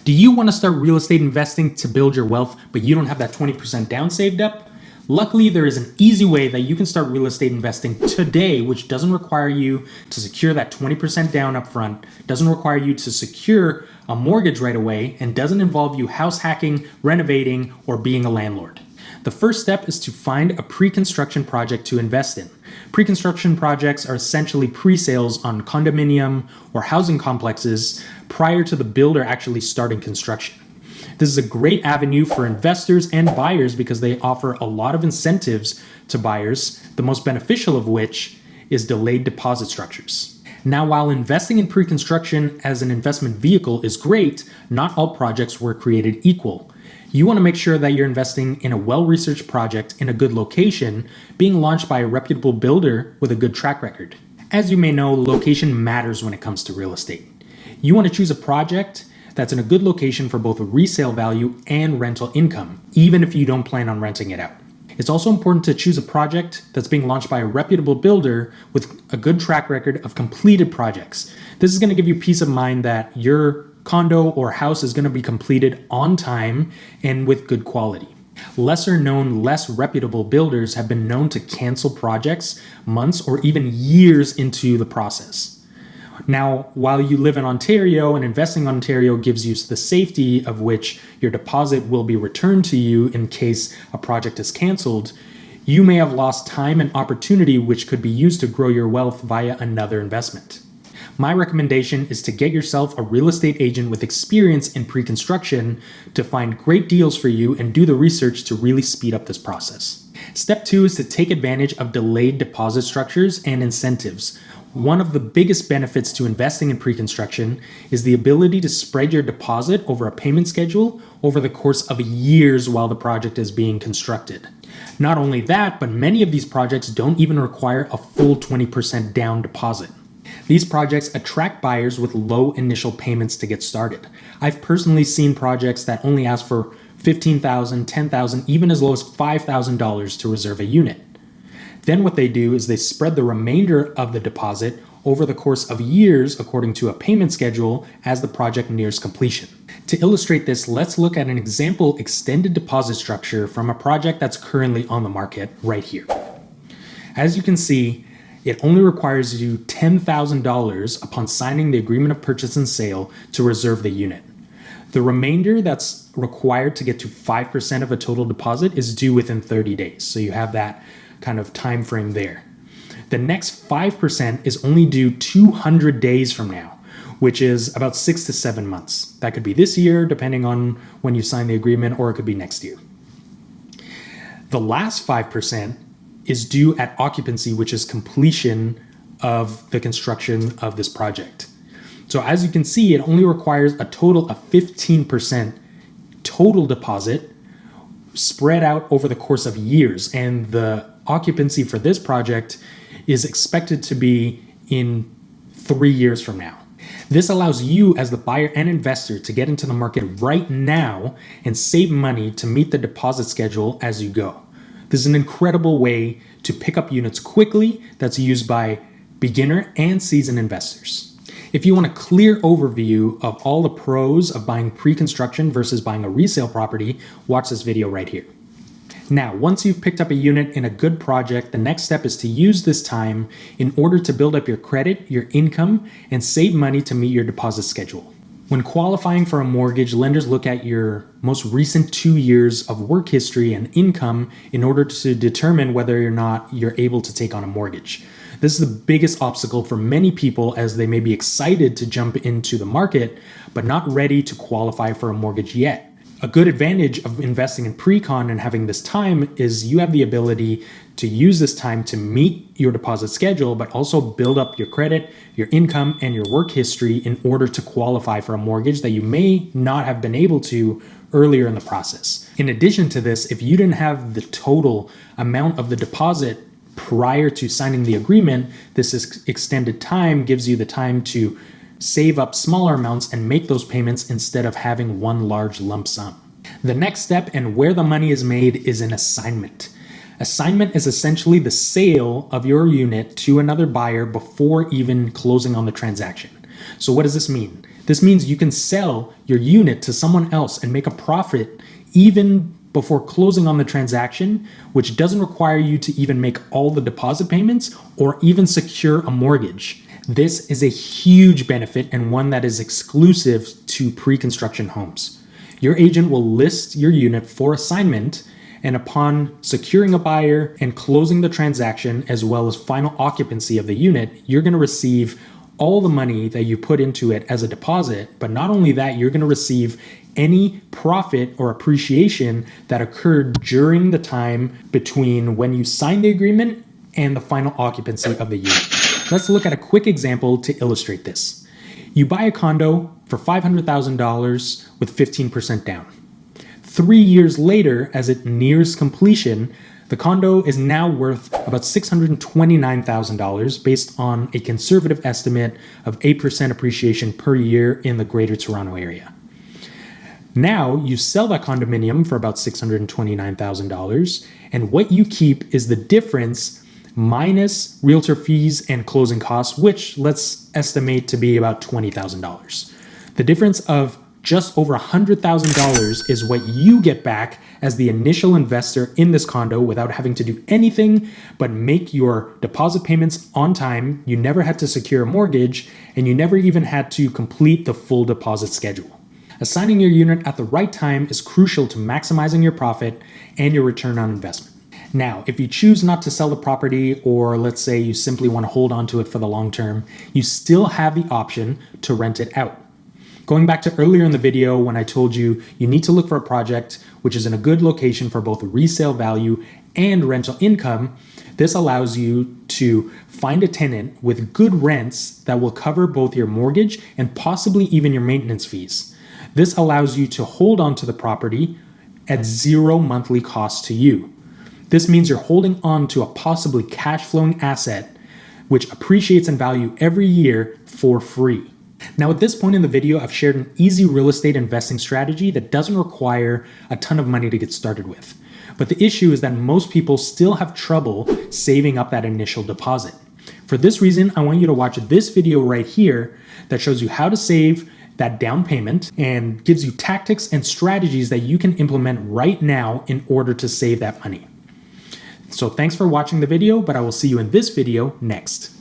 Do you want to start real estate investing to build your wealth, but you don't have that 20% down saved up? Luckily, there is an easy way that you can start real estate investing today, which doesn't require you to secure that 20% down up front, doesn't require you to secure a mortgage right away, and doesn't involve you house hacking, renovating, or being a landlord. The first step is to find a pre-construction project to invest in. Pre-construction projects are essentially pre-sales on condominium or housing complexes prior to the builder actually starting construction. This is a great avenue for investors and buyers because they offer a lot of incentives to buyers, the most beneficial of which is delayed deposit structures. Now, while investing in pre-construction as an investment vehicle is great, not all projects were created equal. You want to make sure that you're investing in a well-researched project in a good location, being launched by a reputable builder with a good track record. As you may know, location matters when it comes to real estate. You want to choose a project that's in a good location for both a resale value and rental income, even if you don't plan on renting it out. It's also important to choose a project that's being launched by a reputable builder with a good track record of completed projects. This is going to give you peace of mind that your condo or house is going to be completed on time and with good quality. Lesser known, less reputable builders have been known to cancel projects months or even years into the process. Now, while you live in Ontario and investing in Ontario gives you the safety of which your deposit will be returned to you in case a project is canceled, you may have lost time and opportunity which could be used to grow your wealth via another investment. My recommendation is to get yourself a real estate agent with experience in pre-construction to find great deals for you and do the research to really speed up this process. Step 2 is to take advantage of delayed deposit structures and incentives. One of the biggest benefits to investing in pre-construction is the ability to spread your deposit over a payment schedule over the course of years while the project is being constructed. Not only that, but many of these projects don't even require a full 20% down deposit. These projects attract buyers with low initial payments to get started. I've personally seen projects that only ask for $15,000, $10,000, even as low as $5,000 to reserve a unit. Then what they do is they spread the remainder of the deposit over the course of years according to a payment schedule as the project nears completion. To illustrate this, let's look at an example extended deposit structure from a project that's currently on the market right here. As you can see, it only requires you $10,000 upon signing the agreement of purchase and sale to reserve the unit. The remainder that's required to get to 5% of a total deposit is due within 30 days. So you have that kind of time frame there. The next 5% is only due 200 days from now, which is about 6 to 7 months. That could be this year, depending on when you sign the agreement, or it could be next year. The last 5% is due at occupancy, which is completion of the construction of this project. So as you can see, it only requires a total of 15% total deposit spread out over the course of years. And the occupancy for this project is expected to be in 3 years from now. This allows you as the buyer and investor to get into the market right now and save money to meet the deposit schedule as you go. This is an incredible way to pick up units quickly that's used by beginner and seasoned investors. If you want a clear overview of all the pros of buying pre-construction versus buying a resale property, watch this video right here. Now, once you've picked up a unit in a good project, the next step is to use this time in order to build up your credit, your income, and save money to meet your deposit schedule. When qualifying for a mortgage, lenders look at your most recent 2 years of work history and income in order to determine whether or not you're able to take on a mortgage. This is the biggest obstacle for many people as they may be excited to jump into the market, but not ready to qualify for a mortgage yet. A good advantage of investing in pre-con and having this time is you have the ability to use this time to meet your deposit schedule, but also build up your credit, your income, and your work history in order to qualify for a mortgage that you may not have been able to earlier in the process. In addition to this, if you didn't have the total amount of the deposit prior to signing the agreement, this extended time gives you the time to save up smaller amounts and make those payments instead of having one large lump sum. The next step and where the money is made is an assignment. Assignment is essentially the sale of your unit to another buyer before even closing on the transaction. So what does this mean? This means you can sell your unit to someone else and make a profit even before closing on the transaction, which doesn't require you to even make all the deposit payments or even secure a mortgage. This is a huge benefit and one that is exclusive to pre-construction homes. Your agent will list your unit for assignment, and upon securing a buyer and closing the transaction, as well as final occupancy of the unit, you're going to receive all the money that you put into it as a deposit. But not only that, you're going to receive any profit or appreciation that occurred during the time between when you signed the agreement and the final occupancy of the unit. Let's look at a quick example to illustrate this. You buy a condo for $500,000 with 15% down. 3 years later, as it nears completion, the condo is now worth about $629,000 based on a conservative estimate of 8% appreciation per year in the Greater Toronto Area. Now you sell that condominium for about $629,000, and what you keep is the difference minus realtor fees and closing costs, which let's estimate to be about $20,000. The difference of just over $100,000 is what you get back as the initial investor in this condo without having to do anything but make your deposit payments on time. You never had to secure a mortgage, and you never even had to complete the full deposit schedule. Assigning your unit at the right time is crucial to maximizing your profit and your return on investment. Now, if you choose not to sell the property, or let's say you simply want to hold on to it for the long term, you still have the option to rent it out. Going back to earlier in the video when I told you you need to look for a project which is in a good location for both resale value and rental income, this allows you to find a tenant with good rents that will cover both your mortgage and possibly even your maintenance fees. This allows you to hold on to the property at zero monthly cost to you. This means you're holding on to a possibly cash flowing asset which appreciates in value every year for free. Now, at this point in the video, I've shared an easy real estate investing strategy that doesn't require a ton of money to get started with. But the issue is that most people still have trouble saving up that initial deposit. For this reason, I want you to watch this video right here that shows you how to save that down payment and gives you tactics and strategies that you can implement right now in order to save that money. So thanks for watching the video, but I will see you in this video next.